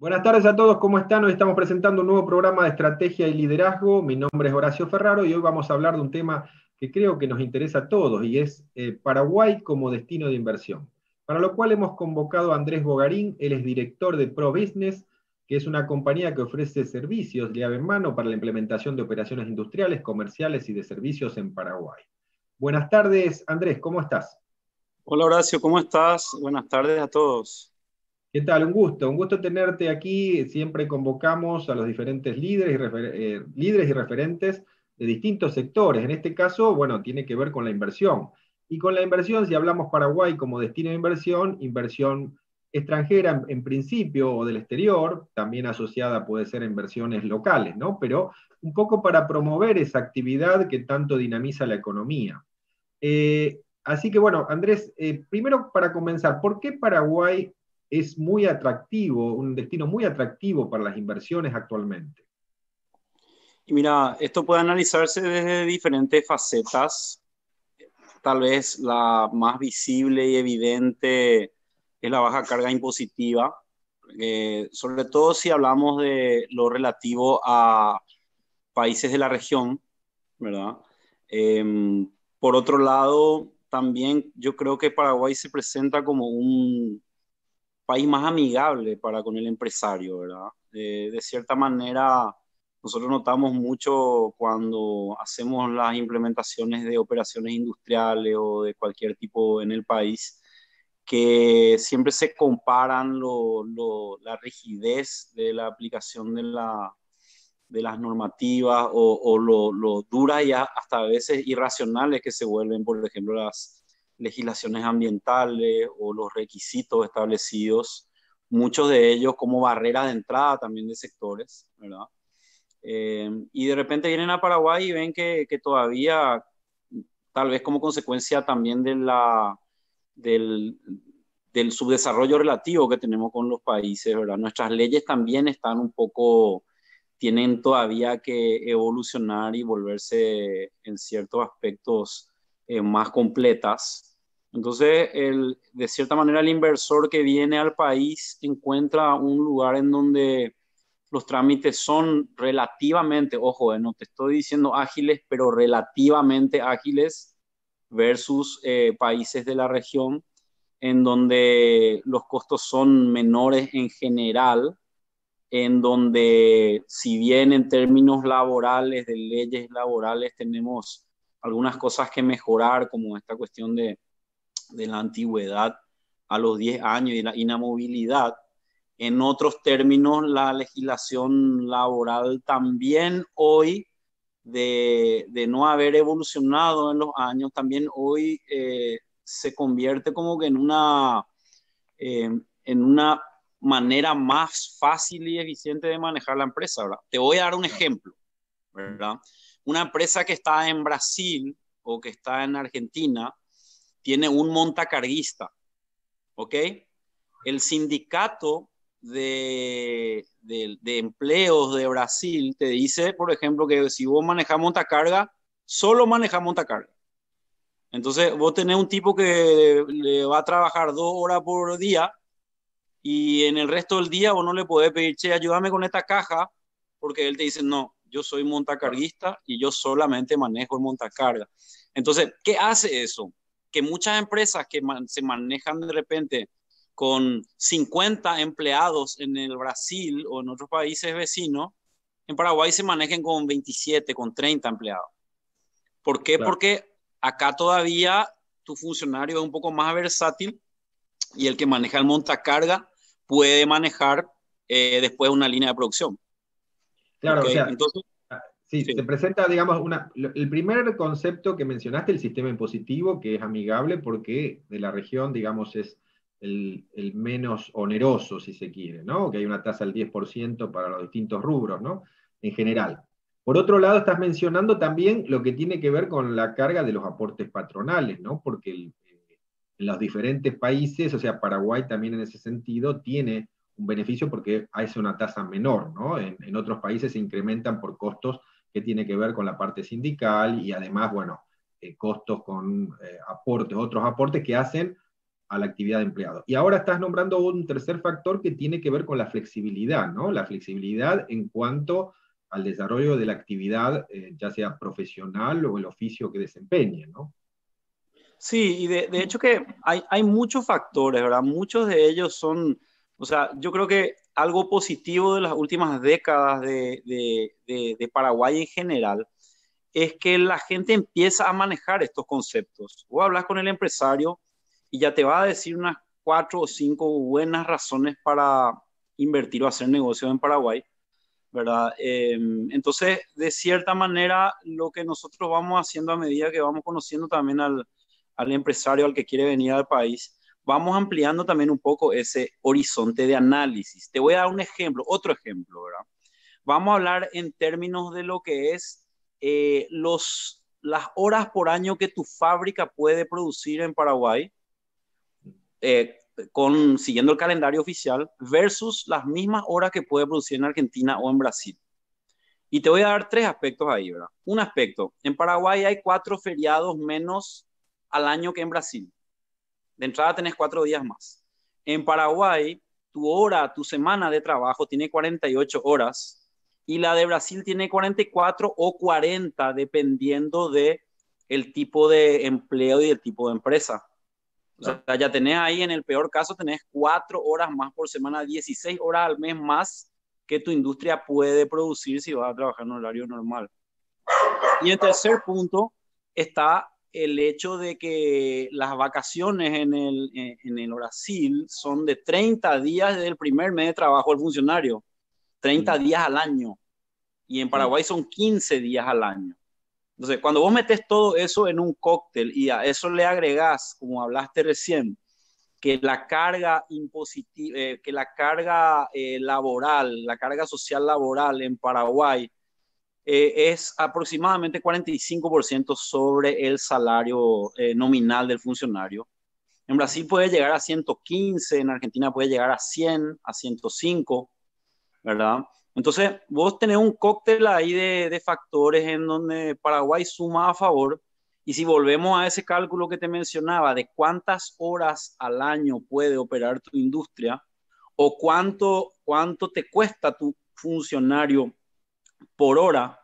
Buenas tardes a todos, ¿cómo están? Hoy estamos presentando un nuevo programa de estrategia y liderazgo. Mi nombre es Horacio Ferraro y hoy vamos a hablar de un tema que creo que nos interesa a todos y es Paraguay como destino de inversión. Para lo cual hemos convocado a Andrés Bogarín, él es director de Pro Business, que es una compañía que ofrece servicios llave en mano para la implementación de operaciones industriales, comerciales y de servicios en Paraguay. Buenas tardes, Andrés, ¿cómo estás? Hola Horacio, ¿cómo estás? Buenas tardes a todos. ¿Qué tal? Un gusto tenerte aquí. Siempre convocamos a los diferentes líderes y referentes de distintos sectores. En este caso, bueno, tiene que ver con la inversión. Y con la inversión, si hablamos Paraguay como destino de inversión, inversión extranjera en principio o del exterior, también asociada puede ser a inversiones locales, ¿no? Pero un poco para promover esa actividad que tanto dinamiza la economía. Así que bueno, Andrés, primero para comenzar, ¿por qué Paraguay es muy atractivo, un destino muy atractivo para las inversiones actualmente? Y mira, esto puede analizarse desde diferentes facetas. Tal vez la más visible y evidente es la baja carga impositiva, sobre todo si hablamos de lo relativo a países de la región, ¿verdad? Por otro lado, también yo creo que Paraguay se presenta como un país más amigable para con el empresario, ¿verdad? De cierta manera, nosotros notamos mucho cuando hacemos las implementaciones de operaciones industriales o de cualquier tipo en el país, que siempre se comparan la rigidez de la aplicación de las normativas o lo duras y hasta a veces irracionales que se vuelven, por ejemplo, las legislaciones ambientales o los requisitos establecidos, muchos de ellos como barreras de entrada también de sectores, ¿verdad? Y de repente vienen a Paraguay y ven que todavía, tal vez como consecuencia también del, del subdesarrollo relativo que tenemos con los países, ¿verdad? Nuestras leyes también están un poco, tienen todavía que evolucionar y volverse en ciertos aspectos más completas. Entonces, de cierta manera, el inversor que viene al país encuentra un lugar en donde los trámites son relativamente, ojo, no te estoy diciendo ágiles, pero relativamente ágiles versus países de la región en donde los costos son menores en general, en donde si bien en términos laborales, de leyes laborales, tenemos algunas cosas que mejorar, como esta cuestión de la antigüedad a los 10 años y la inamovilidad. En otros términos, la legislación laboral también hoy, de no haber evolucionado en los años, también hoy se convierte como que en una manera más fácil y eficiente de manejar la empresa, ¿verdad? Te voy a dar un ejemplo, ¿verdad? Una empresa que está en Brasil o que está en Argentina tiene un montacarguista, ¿ok? El sindicato de empleos de Brasil te dice, por ejemplo, que si vos manejas montacarga, solo manejas montacarga. Entonces, vos tenés un tipo que le va a trabajar 2 horas por día y en el resto del día vos no le podés pedir, che, ayúdame con esta caja, porque él te dice, no, yo soy montacarguista y yo solamente manejo el montacarga. Entonces, ¿qué hace eso? Que muchas empresas que se manejan de repente con 50 empleados en el Brasil o en otros países vecinos, en Paraguay se manejen con 27, con 30 empleados. ¿Por qué? Claro. Porque acá todavía tu funcionario es un poco más versátil y el que maneja el montacarga puede manejar después una línea de producción. ¿Ok? Claro, o sea, Entonces, sí, se sí. presenta, digamos, el primer concepto que mencionaste, el sistema impositivo, que es amigable porque de la región, digamos, es el menos oneroso, si se quiere, ¿no? Que hay una tasa del 10% para los distintos rubros, ¿no? En general. Por otro lado, estás mencionando también lo que tiene que ver con la carga de los aportes patronales, ¿no? Porque en los diferentes países, o sea, Paraguay también en ese sentido tiene un beneficio porque hay una tasa menor, ¿no? En otros países se incrementan por costos que tiene que ver con la parte sindical y además, bueno, costos con aportes, otros aportes que hacen a la actividad de empleado. Y ahora estás nombrando un tercer factor que tiene que ver con la flexibilidad, ¿no? La flexibilidad en cuanto al desarrollo de la actividad, ya sea profesional o el oficio que desempeñe, ¿no? Sí, y de hecho que hay muchos factores, ¿verdad? Muchos de ellos son, o sea, yo creo que algo positivo de las últimas décadas de Paraguay en general es que la gente empieza a manejar estos conceptos. Vos hablas con el empresario y ya te va a decir unas 4 o 5 buenas razones para invertir o hacer negocios en Paraguay, ¿verdad? Entonces, de cierta manera, lo que nosotros vamos haciendo a medida que vamos conociendo también al empresario, al que quiere venir al país, vamos ampliando también un poco ese horizonte de análisis. Te voy a dar un ejemplo, otro ejemplo, ¿verdad? Vamos a hablar en términos de lo que es las horas por año que tu fábrica puede producir en Paraguay, eh, siguiendo el calendario oficial, versus las mismas horas que puede producir en Argentina o en Brasil. Y te voy a dar 3 aspectos ahí, ¿verdad? Un aspecto, en Paraguay hay 4 feriados menos al año que en Brasil. De entrada tenés 4 días más. En Paraguay, tu semana de trabajo tiene 48 horas y la de Brasil tiene 44 o 40, dependiendo de el tipo de empleo y el tipo de empresa. O sea, ya tenés ahí, en el peor caso, tenés 4 horas más por semana, 16 horas al mes más que tu industria puede producir si vas a trabajar en un horario normal. Y en tercer punto está el hecho de que las vacaciones en el Brasil son de 30 días desde el primer mes de trabajo del funcionario, 30 días al año, y en Sí. Paraguay son 15 días al año. Entonces, cuando vos metes todo eso en un cóctel y a eso le agregás, como hablaste recién, que la carga impositiva, que la carga laboral, la carga social laboral en Paraguay es aproximadamente 45% sobre el salario nominal del funcionario. En Brasil puede llegar a 115, en Argentina puede llegar a 100, a 105, ¿verdad? Entonces, vos tenés un cóctel ahí de factores en donde Paraguay suma a favor. Y si volvemos a ese cálculo que te mencionaba de cuántas horas al año puede operar tu industria o cuánto te cuesta tu funcionario por hora,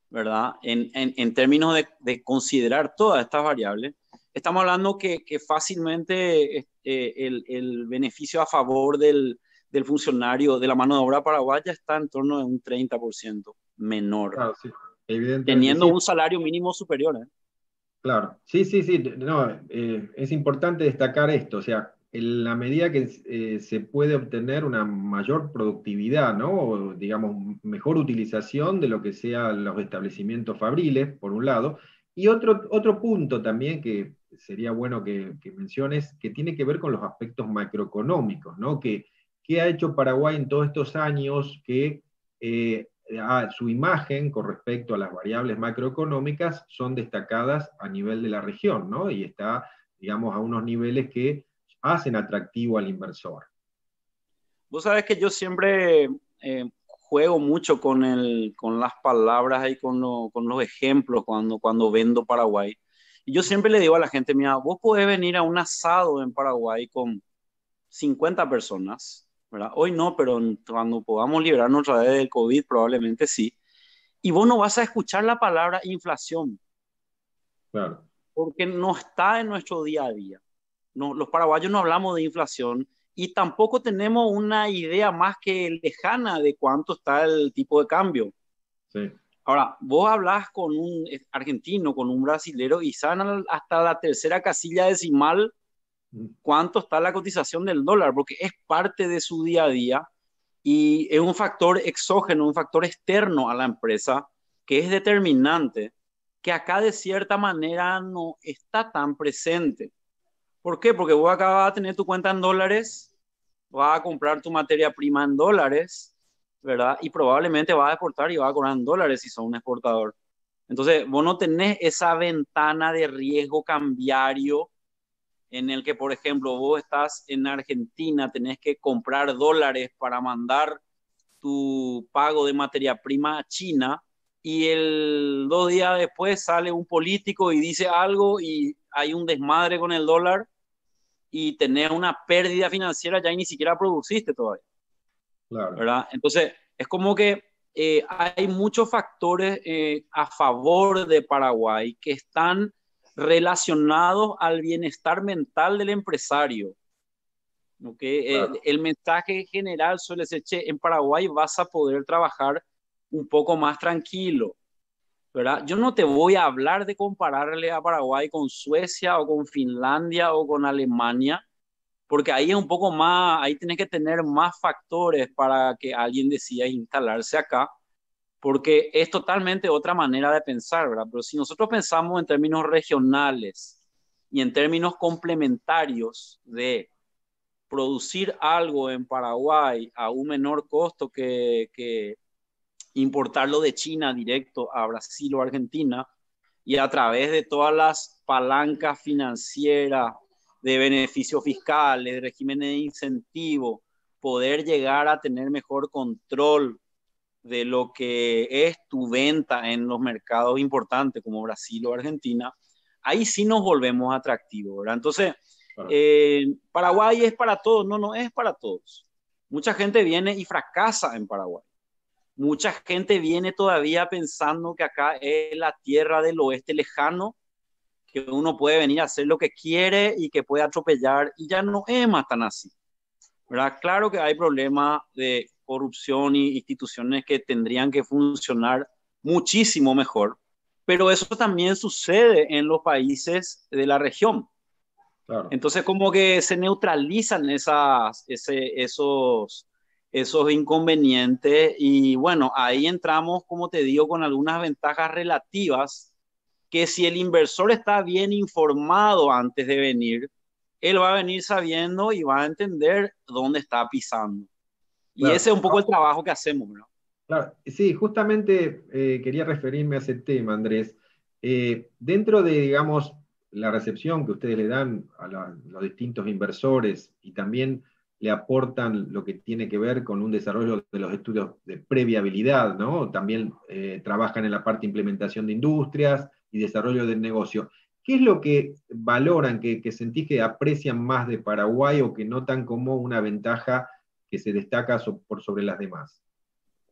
¿verdad? En términos de considerar todas estas variables, estamos hablando que fácilmente el beneficio a favor del funcionario de la mano de obra paraguaya está en torno de un 30% menor, Claro, sí, evidentemente teniendo sí. un salario mínimo superior, ¿eh? Claro, sí, sí, sí, no, es importante destacar esto, o sea, en la medida que se puede obtener una mayor productividad, ¿no? O, digamos, mejor utilización de lo que sean los establecimientos fabriles, por un lado, y otro punto también que sería bueno que menciones, que tiene que ver con los aspectos macroeconómicos, ¿no? ¿Qué ha hecho Paraguay en todos estos años que su imagen con respecto a las variables macroeconómicas son destacadas a nivel de la región, ¿no? Y está, digamos, a unos niveles que hacen atractivo al inversor. Vos sabés que yo siempre juego mucho con las palabras y con los ejemplos cuando vendo Paraguay. Y yo siempre le digo a la gente, mira, vos podés venir a un asado en Paraguay con 50 personas, ¿verdad? Hoy no, pero cuando podamos liberarnos otra vez del COVID, probablemente sí. Y vos no vas a escuchar la palabra inflación, Claro. porque no está en nuestro día a día. No, los paraguayos no hablamos de inflación y tampoco tenemos una idea más que lejana de cuánto está el tipo de cambio. Sí. Ahora, vos hablas con un argentino, con un brasilero y saben hasta la tercera casilla decimal cuánto está la cotización del dólar, porque es parte de su día a día y es un factor exógeno, un factor externo a la empresa que es determinante, que acá de cierta manera no está tan presente. ¿Por qué? Porque vos acá vas a tener tu cuenta en dólares, vas a comprar tu materia prima en dólares, ¿verdad? Y probablemente vas a exportar y vas a cobrar en dólares si sos un exportador. Entonces, vos no tenés esa ventana de riesgo cambiario en el que, por ejemplo, vos estás en Argentina, tenés que comprar dólares para mandar tu pago de materia prima a China y 2 días después sale un político y dice algo y hay un desmadre con el dólar y tenés una pérdida financiera ya y ni siquiera produciste todavía, Claro, ¿verdad? Entonces, es como que hay muchos factores a favor de Paraguay que están relacionados al bienestar mental del empresario. ¿Ok? claro, El mensaje general suele ser, che, en Paraguay vas a poder trabajar un poco más tranquilo, ¿verdad? Yo no te voy a hablar de compararle a Paraguay con Suecia o con Finlandia o con Alemania, porque ahí es un poco más, ahí tienes que tener más factores para que alguien decida instalarse acá, porque es totalmente otra manera de pensar, ¿verdad? Pero si nosotros pensamos en términos regionales y en términos complementarios de producir algo en Paraguay a un menor costo que importarlo de China directo a Brasil o Argentina, y a través de todas las palancas financieras, de beneficios fiscales, de regímenes de incentivo, poder llegar a tener mejor control de lo que es tu venta en los mercados importantes como Brasil o Argentina, ahí sí nos volvemos atractivos, ¿verdad? Entonces, claro. Paraguay es para todos, no, no es para todos. Mucha gente viene y fracasa en Paraguay. Mucha gente viene todavía pensando que acá es la tierra del oeste lejano, que uno puede venir a hacer lo que quiere y que puede atropellar, y ya no es más tan así, ¿verdad? Claro que hay problemas de corrupción y instituciones que tendrían que funcionar muchísimo mejor, pero eso también sucede en los países de la región. Claro. Entonces, como que se neutralizan esos inconvenientes y bueno, ahí entramos, como te digo, con algunas ventajas relativas que si el inversor está bien informado antes de venir, él va a venir sabiendo y va a entender dónde está pisando. Y Claro. ese es un poco el trabajo que hacemos, ¿no? Claro, sí, justamente quería referirme a ese tema, Andrés. Dentro de, digamos, la recepción que ustedes le dan a los distintos inversores y también le aportan lo que tiene que ver con un desarrollo de los estudios de previabilidad, ¿no? También trabajan en la parte de implementación de industrias y desarrollo del negocio. ¿Qué es lo que valoran, que sentís que aprecian más de Paraguay o que notan como una ventaja que se destaca por sobre las demás?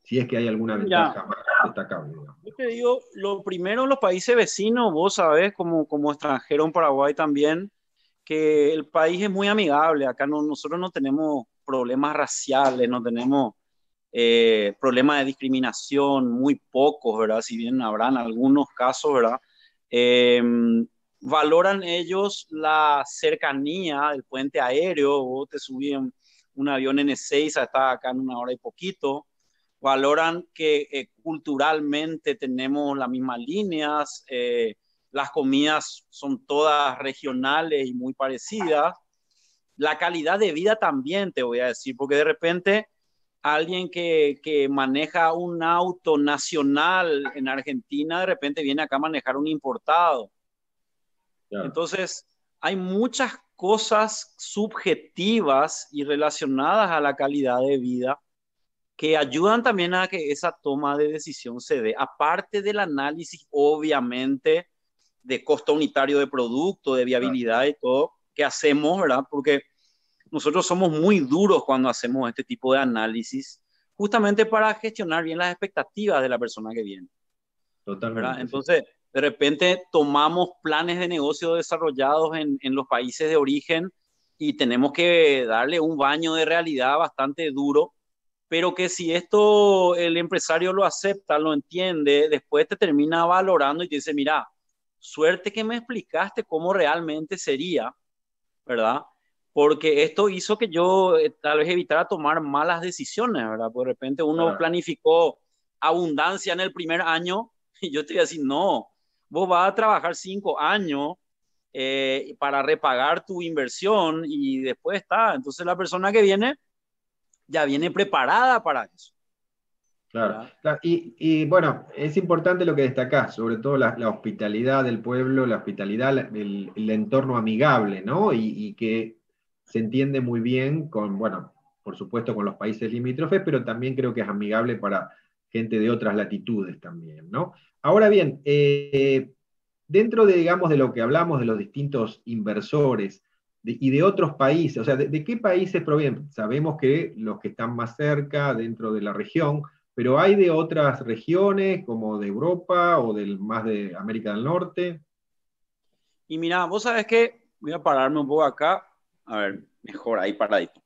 Si es que hay alguna Mira, ventaja más destacable, digamos. yo te digo, lo primero, los países vecinos, vos sabés, como extranjero en Paraguay también, que el país es muy amigable. Acá no, nosotros no tenemos problemas raciales, no tenemos problemas de discriminación, muy pocos, ¿verdad? Si bien habrán algunos casos, ¿verdad? Eh, Valoran ellos la cercanía del puente aéreo, vos te subís en un avión N6, hasta acá en una hora y poquito. Valoran que culturalmente tenemos las mismas líneas, las comidas son todas regionales y muy parecidas. La calidad de vida también, te voy a decir, porque de repente alguien que maneja un auto nacional en Argentina, de repente viene acá a manejar un importado. Claro, Entonces, hay muchas cosas subjetivas y relacionadas a la calidad de vida que ayudan también a que esa toma de decisión se dé, aparte del análisis, obviamente, de costo unitario de producto, de claro, viabilidad y todo que hacemos, ¿verdad? Porque nosotros somos muy duros cuando hacemos este tipo de análisis, justamente para gestionar bien las expectativas de la persona que viene, ¿verdad? totalmente, sí. Entonces, de repente tomamos planes de negocio desarrollados en los países de origen y tenemos que darle un baño de realidad bastante duro, pero que si esto el empresario lo acepta, lo entiende, después te termina valorando y te dice, mira, suerte que me explicaste cómo realmente sería, ¿verdad? Porque esto hizo que yo tal vez evitara tomar malas decisiones, ¿verdad? Por de repente uno Claro, planificó abundancia en el primer año y yo te iba a decir, no, vos vas a trabajar 5 años para repagar tu inversión y después está. Entonces la persona que viene ya viene preparada para eso, claro. ¿verdad? Claro, y, bueno, es importante lo que destacás, sobre todo la hospitalidad del pueblo, la hospitalidad, el entorno amigable, ¿no? Y que se entiende muy bien con, bueno, por supuesto con los países limítrofes, pero también creo que es amigable para gente de otras latitudes también, ¿no? Ahora bien, dentro de, digamos, de lo que hablamos de los distintos inversores, y de otros países, o sea, de qué países provienen. Sabemos que los que están más cerca, dentro de la región, pero hay de otras regiones, como de Europa o más de América del Norte. Y mira, vos sabés que, voy a pararme un poco acá, a ver, mejor ahí paradito.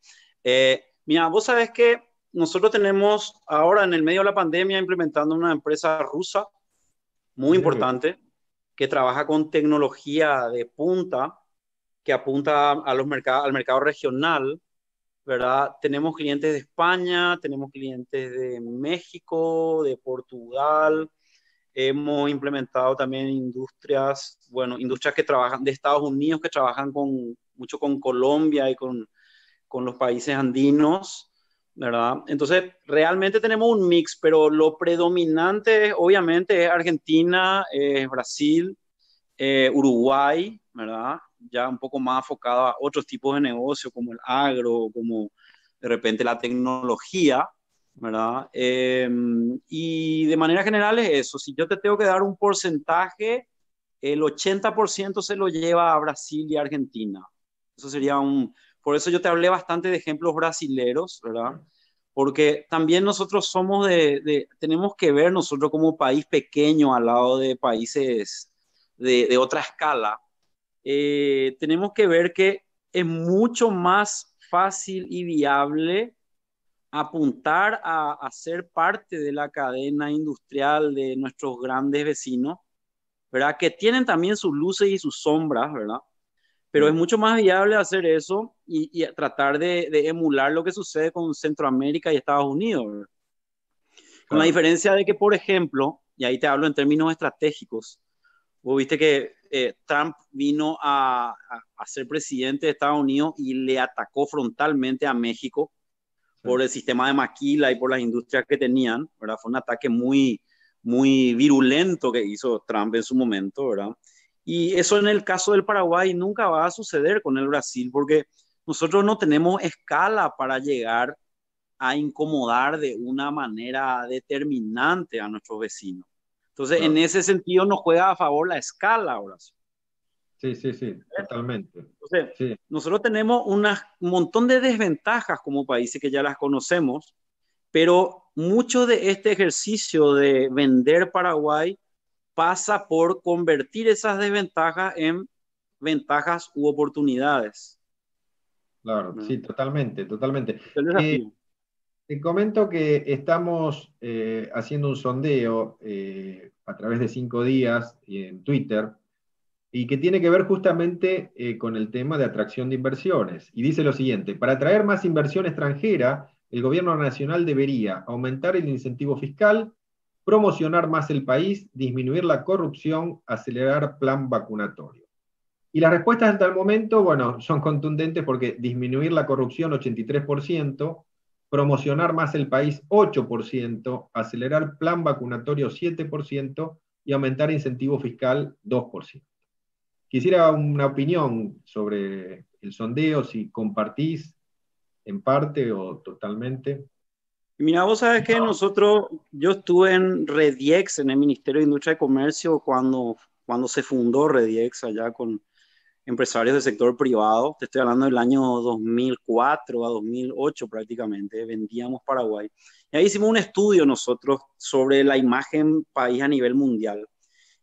Mira, vos sabés que nosotros tenemos ahora en el medio de la pandemia implementando una empresa rusa muy Mirá que, importante que trabaja con tecnología de punta, que apunta a los mercados, al mercado regional, ¿verdad? Tenemos clientes de España, tenemos clientes de México, de Portugal. Hemos implementado también industrias, bueno, industrias que trabajan de Estados Unidos, que trabajan mucho con Colombia y con los países andinos, ¿verdad? Entonces, realmente tenemos un mix, pero lo predominante, obviamente, es Argentina, Brasil, Uruguay, ¿verdad? Ya un poco más enfocado a otros tipos de negocios, como el agro, como de repente la tecnología, ¿verdad? Y de manera general es eso. Si yo te tengo que dar un porcentaje, el 80% se lo lleva a Brasil y Argentina. Eso sería un... Por eso yo te hablé bastante de ejemplos brasileros, ¿verdad? Porque también nosotros somos tenemos que ver nosotros como país pequeño al lado de países de otra escala. Tenemos que ver que es mucho más fácil y viable apuntar a ser parte de la cadena industrial de nuestros grandes vecinos, ¿verdad? Que tienen también sus luces y sus sombras, ¿verdad? Pero es sí, mucho más viable hacer eso y tratar de emular lo que sucede con Centroamérica y Estados Unidos, ¿verdad? Con la claro. diferencia de que, por ejemplo, y ahí te hablo en términos estratégicos, vos viste que Trump vino a ser presidente de Estados Unidos y le atacó frontalmente a México Sí. por el sistema de maquila y por las industrias que tenían, ¿verdad? Fue un ataque muy, muy virulento que hizo Trump en su momento, ¿verdad? Y eso en el caso del Paraguay nunca va a suceder con el Brasil porque nosotros no tenemos escala para llegar a incomodar de una manera determinante a nuestros vecinos. Entonces, en Claro. ese sentido nos juega a favor la escala ahora. Sí, sí, sí, totalmente. Entonces, Sí, nosotros tenemos un montón de desventajas como países que ya las conocemos, pero mucho de este ejercicio de vender Paraguay pasa por convertir esas desventajas en ventajas u oportunidades, claro, ¿no? sí, totalmente, totalmente. Es el desafío. Te comento que estamos haciendo un sondeo a través de 5 días en Twitter y que tiene que ver justamente con el tema de atracción de inversiones. Y dice lo siguiente, para atraer más inversión extranjera, el gobierno nacional debería aumentar el incentivo fiscal, promocionar más el país, disminuir la corrupción, acelerar plan vacunatorio. Y las respuestas hasta el momento, bueno, son contundentes porque disminuir la corrupción 83%, promocionar más el país 8%, acelerar plan vacunatorio 7% y aumentar incentivo fiscal 2%. Quisiera una opinión sobre el sondeo, si compartís en parte o totalmente. Mira, vos sabes que nosotros, yo estuve en Rediex, en el Ministerio de Industria y Comercio, cuando se fundó Rediex, allá con empresarios del sector privado. Te estoy hablando del año 2004 a 2008 prácticamente, vendíamos Paraguay. Y ahí hicimos un estudio nosotros sobre la imagen país a nivel mundial.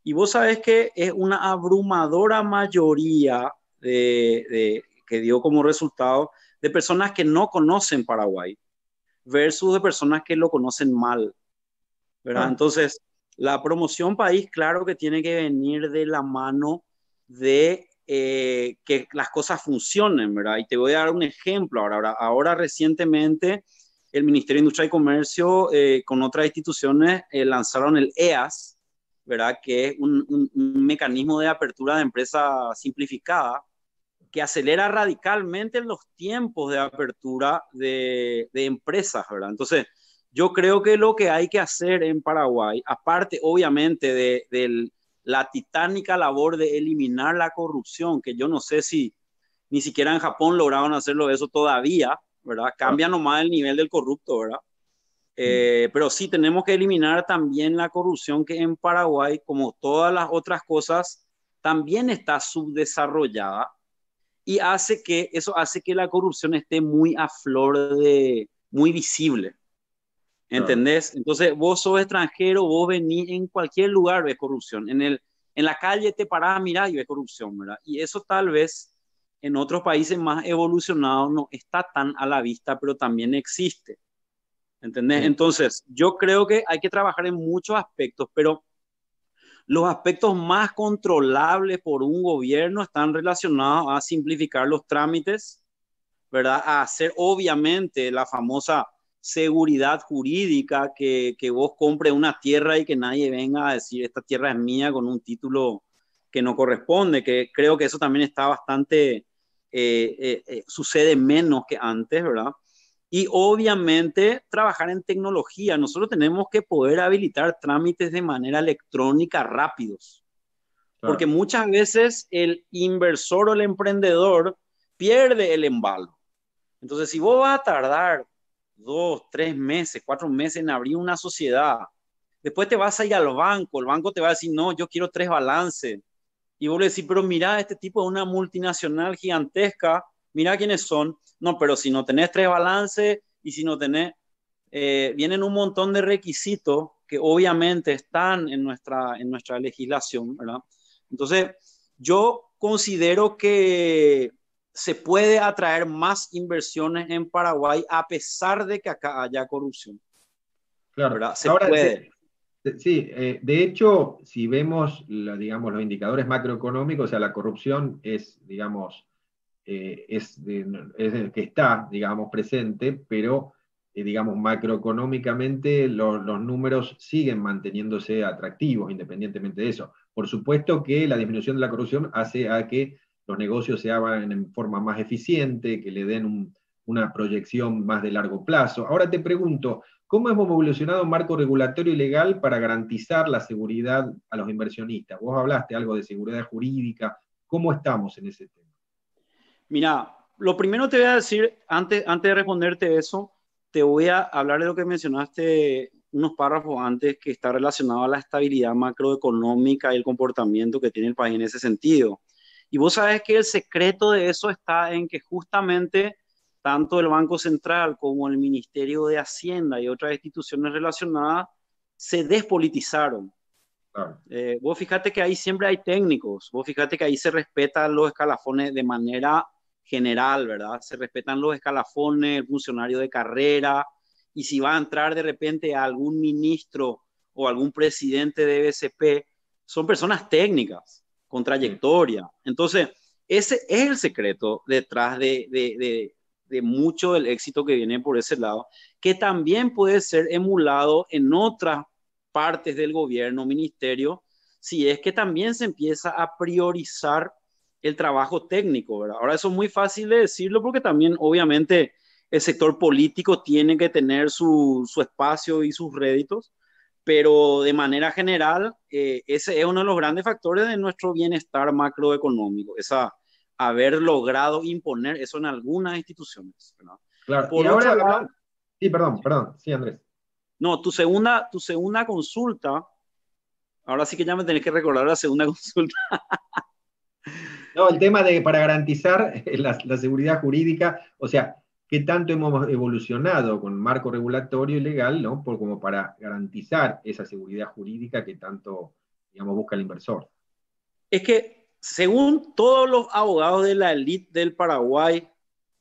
Y vos sabés que es una abrumadora mayoría que dio como resultado de personas que no conocen Paraguay versus de personas que lo conocen mal, ¿verdad? Claro, Entonces, la promoción país, claro que tiene que venir de la mano de que las cosas funcionen, ¿verdad? Y te voy a dar un ejemplo ahora recientemente el Ministerio de Industria y Comercio con otras instituciones lanzaron el EAS, ¿verdad? Que es un mecanismo de apertura de empresa simplificada que acelera radicalmente los tiempos de apertura de empresas, ¿verdad? Entonces, yo creo que lo que hay que hacer en Paraguay, aparte obviamente de la titánica labor de eliminar la corrupción, que yo no sé si ni siquiera en Japón lograron hacerlo eso todavía, ¿verdad? claro. Cambia nomás el nivel del corrupto, ¿verdad? Mm, Pero sí tenemos que eliminar también la corrupción que en Paraguay, como todas las otras cosas, también está subdesarrollada y eso hace que la corrupción esté muy a flor de, muy visible. Claro. ¿Entendés? Entonces, vos sos extranjero, vos venís en cualquier lugar, ves corrupción. En la calle te parás, mirá y ves corrupción, ¿verdad? Y eso tal vez en otros países más evolucionados no está tan a la vista, pero también existe. ¿Entendés? Sí, Entonces, yo creo que hay que trabajar en muchos aspectos, pero los aspectos más controlables por un gobierno están relacionados a simplificar los trámites, ¿verdad? A hacer obviamente la famosa seguridad jurídica, que vos compres una tierra y que nadie venga a decir esta tierra es mía con un título que no corresponde, que creo que eso también está bastante, sucede menos que antes, ¿verdad? Y obviamente trabajar en tecnología. Nosotros tenemos que poder habilitar trámites de manera electrónica rápidos, porque claro. muchas veces el inversor o el emprendedor pierde el embalo. Entonces, si vos vas a tardar 2, 3 meses, 4 meses en abrir una sociedad, después te vas a ir al banco, el banco te va a decir, no, yo quiero 3 balances. Y vos le decís, pero mira, este tipo es una multinacional gigantesca, mira quiénes son. No, pero si no tenés 3 balances y si no tenés, vienen un montón de requisitos que obviamente están en nuestra legislación, ¿verdad? Entonces, yo considero que se puede atraer más inversiones en Paraguay a pesar de que acá haya corrupción, Claro. ¿verdad? Se Ahora, puede. sí, de hecho, si vemos, digamos, los indicadores macroeconómicos, o sea, la corrupción es, digamos, es el que está, digamos, presente, pero, digamos, macroeconómicamente los números siguen manteniéndose atractivos independientemente de eso. Por supuesto que la disminución de la corrupción hace a que los negocios se hagan en forma más eficiente, que le den una proyección más de largo plazo. Ahora te pregunto, ¿cómo hemos evolucionado un marco regulatorio y legal para garantizar la seguridad a los inversionistas? Vos hablaste algo de seguridad jurídica. ¿Cómo estamos en ese tema? Mira, lo primero te voy a decir, antes de responderte eso, te voy a hablar de lo que mencionaste unos párrafos antes, que está relacionado a la estabilidad macroeconómica y el comportamiento que tiene el país en ese sentido. Y vos sabes que el secreto de eso está en que justamente tanto el Banco Central como el Ministerio de Hacienda y otras instituciones relacionadas se despolitizaron. Claro. Vos fíjate que ahí siempre hay técnicos, vos fíjate que ahí se respetan los escalafones de manera general, ¿verdad? Se respetan los escalafones, el funcionario de carrera, y si va a entrar de repente algún ministro o algún presidente de BCP, son personas técnicas, con Sí. trayectoria. Entonces, ese es el secreto detrás de mucho del éxito que viene por ese lado, que también puede ser emulado en otras partes del gobierno, ministerio, si es que también se empieza a priorizar el trabajo técnico, ¿verdad? Ahora eso es muy fácil de decirlo porque también obviamente el sector político tiene que tener su espacio y sus réditos, pero de manera general ese es uno de los grandes factores de nuestro bienestar macroeconómico, esa haber logrado imponer eso en algunas instituciones, ¿verdad? Claro, y Por otro ahora lado, hablando, sí, perdón, sí, Andrés. no, tu segunda consulta. Ahora sí que ya me tenés que recordar la segunda consulta. No, el tema de para garantizar la seguridad jurídica, o sea, qué tanto hemos evolucionado con marco regulatorio y legal, ¿no? Como para garantizar esa seguridad jurídica que tanto, digamos, busca el inversor. Es que según todos los abogados de la élite del Paraguay,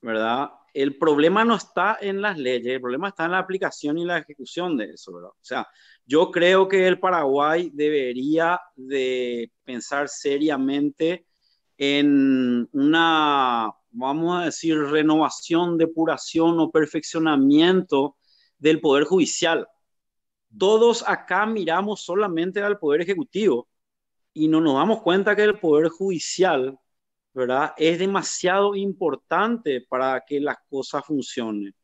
¿verdad? El problema no está en las leyes, el problema está en la aplicación y la ejecución de eso, ¿verdad? O sea, yo creo que el Paraguay debería de pensar seriamente en una, vamos a decir, renovación, depuración o perfeccionamiento del Poder Judicial. Todos acá miramos solamente al Poder Ejecutivo y no nos damos cuenta que el Poder Judicial, ¿verdad? Es demasiado importante para que las cosas funcionen.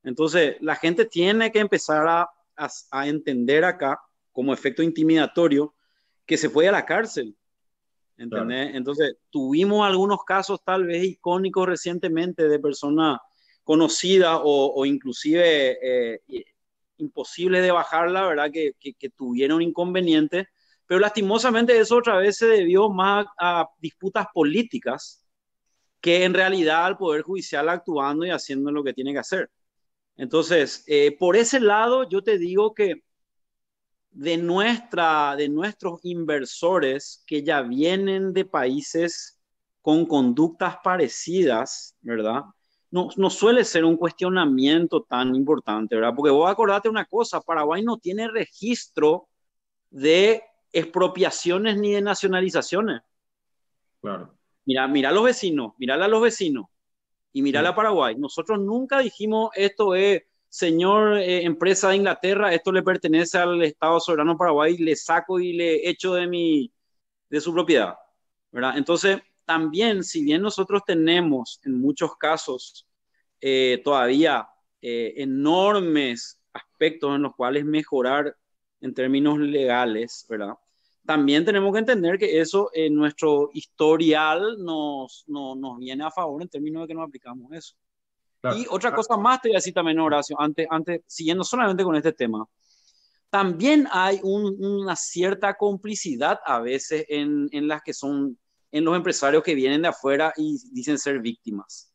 Entonces, la gente tiene que empezar a entender acá, como efecto intimidatorio, que se puede a la cárcel, Claro. ¿entendés? Entonces, tuvimos algunos casos tal vez icónicos recientemente de personas conocidas o inclusive imposibles de bajarla, ¿verdad? Que tuvieron inconvenientes, pero lastimosamente eso otra vez se debió más a disputas políticas que en realidad al Poder Judicial actuando y haciendo lo que tiene que hacer. Entonces, por ese lado, yo te digo que de nuestros inversores que ya vienen de países con conductas parecidas, ¿verdad? No suele ser un cuestionamiento tan importante, ¿verdad? Porque vos acordate una cosa, Paraguay no tiene registro de expropiaciones ni de nacionalizaciones. Claro. Mira a los vecinos, mírala a los vecinos y mírala a Sí, Paraguay. Nosotros nunca dijimos esto es, señor empresa de Inglaterra, esto le pertenece al Estado soberano Paraguay, le saco y le echo de su propiedad, ¿verdad? Entonces, también, si bien nosotros tenemos en muchos casos todavía enormes aspectos en los cuales mejorar en términos legales, ¿verdad? También tenemos que entender que eso en nuestro historial nos viene a favor en términos de que nos aplicamos eso. claro. Y otra cosa más te voy a decir también, Horacio, siguiendo solamente con este tema, también hay una cierta complicidad a veces en las que son, en los empresarios que vienen de afuera y dicen ser víctimas,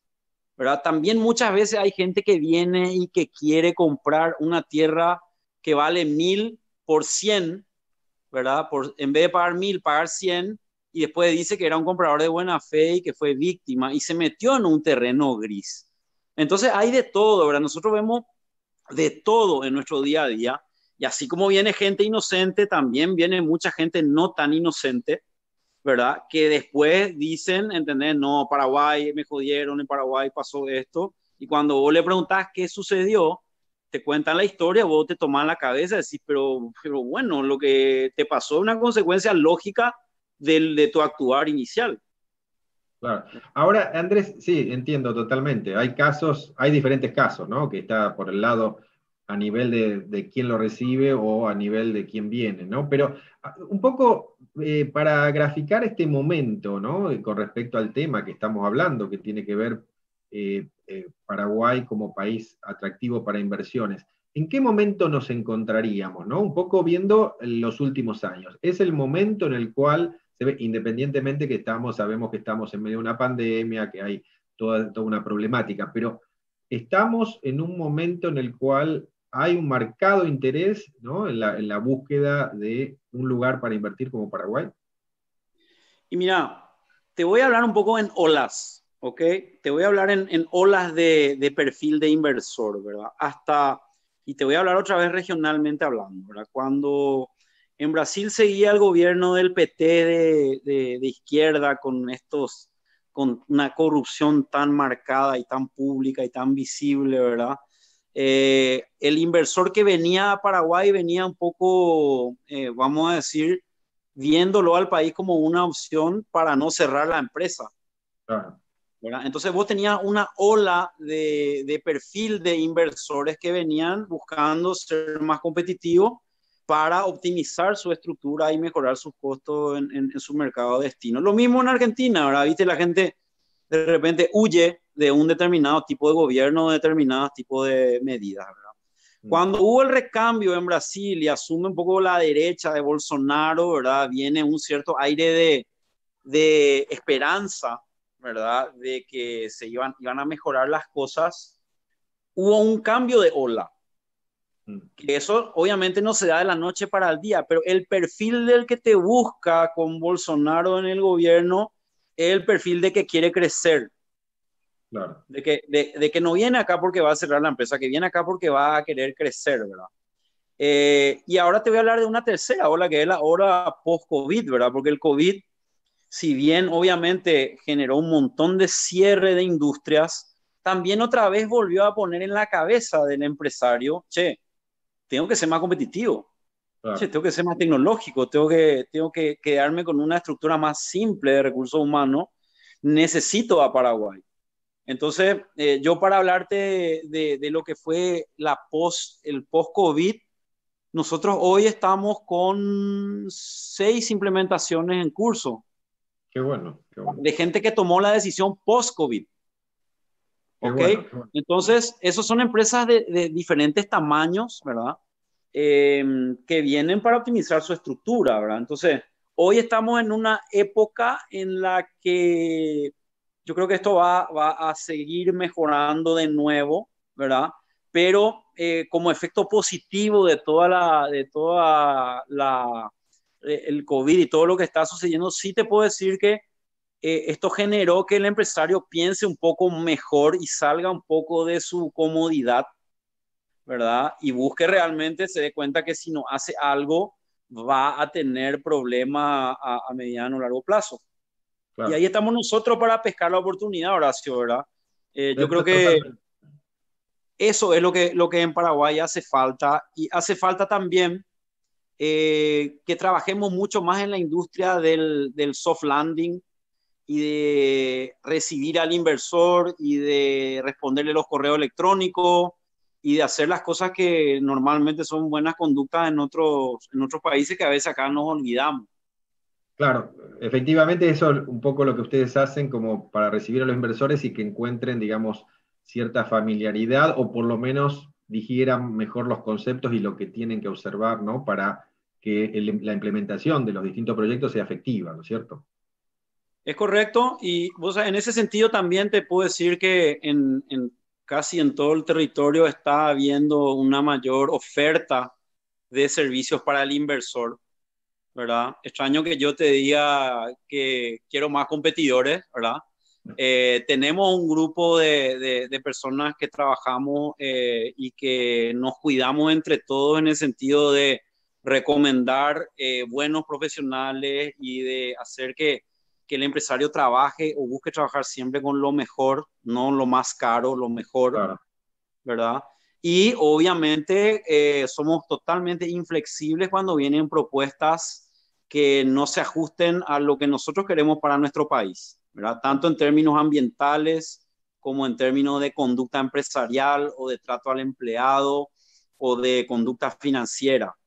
¿verdad? También muchas veces hay gente que viene y que quiere comprar una tierra que vale 1.000 por 100, ¿verdad? En vez de pagar 1.000, pagar 100, y después dice que era un comprador de buena fe y que fue víctima y se metió en un terreno gris. Entonces hay de todo, ¿verdad? Nosotros vemos de todo en nuestro día a día, y así como viene gente inocente, también viene mucha gente no tan inocente, ¿verdad? Que después dicen, ¿entendés? No, Paraguay me jodieron, en Paraguay pasó esto, y cuando vos le preguntás qué sucedió, te cuentan la historia, vos te tomás la cabeza y decís, pero bueno, lo que te pasó es una consecuencia lógica de tu actuar inicial. Claro. Ahora, Andrés, sí, entiendo totalmente. Hay casos, hay diferentes casos, ¿no? Que está por el lado a nivel de quién lo recibe o a nivel de quién viene, ¿no? Pero un poco para graficar este momento, ¿no? Con respecto al tema que estamos hablando, que tiene que ver Paraguay como país atractivo para inversiones. ¿En qué momento nos encontraríamos, ¿no? Un poco viendo los últimos años. Es el momento en el cual se ve, independientemente que sabemos que estamos en medio de una pandemia, que hay toda una problemática, pero estamos en un momento en el cual hay un marcado interés, ¿no? En la búsqueda de un lugar para invertir como Paraguay. Y mira, te voy a hablar un poco en olas, ¿ok? Te voy a hablar en olas de perfil de inversor, ¿verdad? Y te voy a hablar otra vez regionalmente hablando, ¿verdad? Cuando en Brasil seguía el gobierno del PT de izquierda con una corrupción tan marcada y tan pública y tan visible, ¿verdad? El inversor que venía a Paraguay venía un poco, vamos a decir, viéndolo al país como una opción para no cerrar la empresa, Claro. ¿verdad? Entonces vos tenías una ola de perfil de inversores que venían buscando ser más competitivos para optimizar su estructura y mejorar sus costos en su mercado de destino. Lo mismo en Argentina, ¿verdad? Viste, la gente de repente huye de un determinado tipo de gobierno, de determinados tipos de medidas, ¿verdad? Mm. Cuando hubo el recambio en Brasil y asume un poco la derecha de Bolsonaro, ¿verdad? Viene un cierto aire de esperanza, ¿verdad? De que iban a mejorar las cosas. Hubo un cambio de ola. Mm. Que eso obviamente no se da de la noche para el día, pero el perfil del que te busca con Bolsonaro en el gobierno es el perfil de que quiere crecer, Claro. de que no viene acá porque va a cerrar la empresa, que viene acá porque va a querer crecer, ¿verdad? Y ahora te voy a hablar de una tercera ola, que es la ola post-COVID, ¿verdad? Porque el COVID, si bien obviamente generó un montón de cierre de industrias, también otra vez volvió a poner en la cabeza del empresario, che, tengo que ser más competitivo, che, Claro. tengo que ser más tecnológico, tengo que quedarme con una estructura más simple de recursos humanos, necesito a Paraguay. Entonces, yo para hablarte de lo que fue el post-COVID, nosotros hoy estamos con 6 implementaciones en curso Qué bueno, qué bueno. de gente que tomó la decisión post-COVID. Qué ¿Ok? bueno, qué bueno. Entonces, esos son empresas de diferentes tamaños, ¿verdad? Que vienen para optimizar su estructura, ¿verdad? Entonces, hoy estamos en una época en la que yo creo que esto va a seguir mejorando de nuevo, ¿verdad? Pero como efecto positivo el COVID y todo lo que está sucediendo, sí te puedo decir que esto generó que el empresario piense un poco mejor y salga un poco de su comodidad, ¿verdad? Y busque realmente, se dé cuenta que si no hace algo, va a tener problemas a mediano o largo plazo. Y Claro. ahí estamos nosotros para pescar la oportunidad, Horacio, ¿verdad? Yo creo que Totalmente. eso es lo que en Paraguay hace falta. Y hace falta también que trabajemos mucho más en la industria del soft landing y de recibir al inversor y de responderle los correos electrónicos y de hacer las cosas que normalmente son buenas conductas en otros países que a veces acá nos olvidamos. Claro, efectivamente eso es un poco lo que ustedes hacen como para recibir a los inversores y que encuentren, digamos, cierta familiaridad o por lo menos digieran mejor los conceptos y lo que tienen que observar, ¿no? Para que la implementación de los distintos proyectos sea efectiva, ¿no es cierto? Es correcto, y vos, en ese sentido también te puedo decir que casi en todo el territorio está habiendo una mayor oferta de servicios para el inversor, ¿verdad? Extraño que yo te diga que quiero más competidores, ¿verdad? Tenemos un grupo de personas que trabajamos y que nos cuidamos entre todos en el sentido de recomendar buenos profesionales y de hacer que el empresario trabaje o busque trabajar siempre con lo mejor, no lo más caro, lo mejor, Claro. ¿verdad? Y obviamente somos totalmente inflexibles cuando vienen propuestas que no se ajusten a lo que nosotros queremos para nuestro país, ¿verdad? Tanto en términos ambientales como en términos de conducta empresarial o de trato al empleado o de conducta financiera. Claro.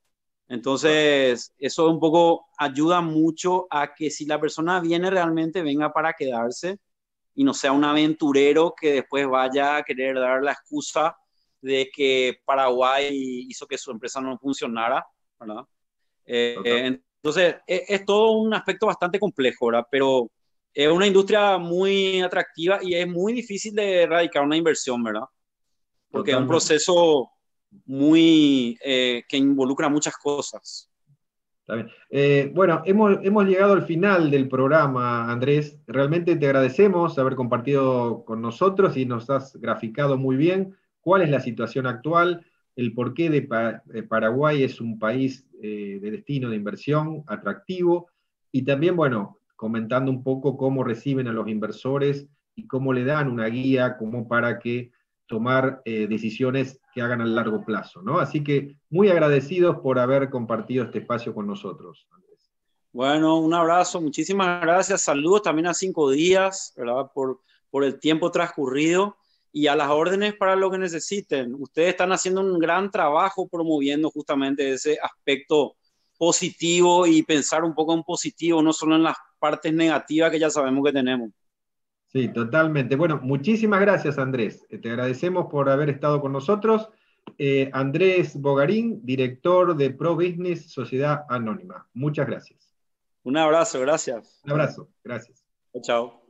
Entonces, eso un poco ayuda mucho a que si la persona viene realmente venga para quedarse y no sea un aventurero que después vaya a querer dar la excusa de que Paraguay hizo que su empresa no funcionara, ¿verdad? Total. Entonces, es todo un aspecto bastante complejo, ¿verdad? Pero es una industria muy atractiva y es muy difícil de erradicar una inversión, ¿verdad? Porque es un Totalmente. proceso muy que involucra muchas cosas. Está bien. Bueno, hemos llegado al final del programa, Andrés. Realmente te agradecemos haber compartido con nosotros y nos has graficado muy bien cuál es la situación actual, el porqué de Paraguay es un país de destino de inversión atractivo y también, bueno, comentando un poco cómo reciben a los inversores y cómo le dan una guía como para que tomar decisiones que hagan a largo plazo, ¿no? Así que muy agradecidos por haber compartido este espacio con nosotros, Andrés. Bueno, un abrazo, muchísimas gracias. Saludos también a 5 días, ¿verdad? Por el tiempo transcurrido y a las órdenes para lo que necesiten. Ustedes están haciendo un gran trabajo promoviendo justamente ese aspecto positivo y pensar un poco en positivo, no solo en las partes negativas que ya sabemos que tenemos. Sí, totalmente. Bueno, muchísimas gracias, Andrés. Te agradecemos por haber estado con nosotros. Andrés Bogarín, director de Pro Business Sociedad Anónima. Muchas gracias. Un abrazo, gracias. Un abrazo. Gracias. Chao.